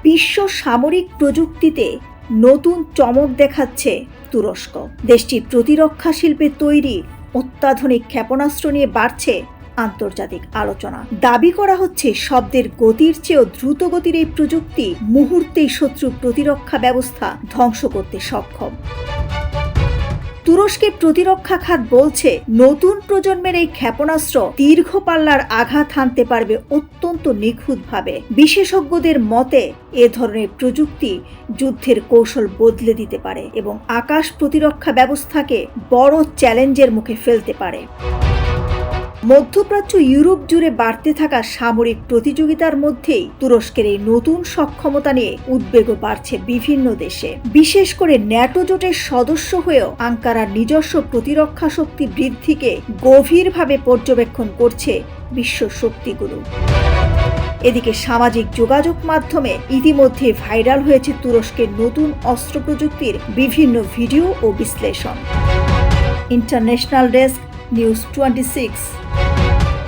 বিশ্ব সামরিক প্রযুক্তিতে নতুন চমক দেখাচ্ছে তুরস্ক। দেশটির প্রতিরক্ষা শিল্পে তৈরি অত্যাধুনিক ক্ষেপণাস্ত্র নিয়ে বাড়ছে আন্তর্জাতিক আলোচনা। দাবি করা হচ্ছে শব্দের গতির চেয়েও দ্রুত গতির এই প্রযুক্তি মুহূর্তেই শত্রু প্রতিরক্ষা ব্যবস্থা ধ্বংস করতে সক্ষম। তুরস্কের প্রতিরক্ষা খাত বলছে, নতুন প্রজন্মের এই ক্ষেপণাস্ত্র দীর্ঘ পাল্লার আঘাত হানতে পারবে অত্যন্ত নিখুঁতভাবে। বিশেষজ্ঞদের মতে এ ধরনের প্রযুক্তি যুদ্ধের কৌশল বদলে দিতে পারে এবং আকাশ প্রতিরক্ষা ব্যবস্থাকে বড় চ্যালেঞ্জের মুখে ফেলতে পারে। মধ্যপ্রাচ্য ইউরোপ জুড়ে বাড়তে থাকা সামরিক প্রতিযোগিতার মধ্যেই তুরস্কের এই নতুন সক্ষমতা নিয়ে উদ্বেগও বাড়ছে বিভিন্ন দেশে। বিশেষ করে ন্যাটো জোটের সদস্য হয়েও আঙ্কারার নিজস্ব প্রতিরক্ষা শক্তি বৃদ্ধিকে গভীরভাবে পর্যবেক্ষণ করছে বিশ্ব শক্তিগুলো। এদিকে সামাজিক যোগাযোগ মাধ্যমে ইতিমধ্যে ভাইরাল হয়েছে তুরস্কের নতুন অস্ত্র প্রযুক্তির বিভিন্ন ভিডিও ও বিশ্লেষণ। International desk, news 26।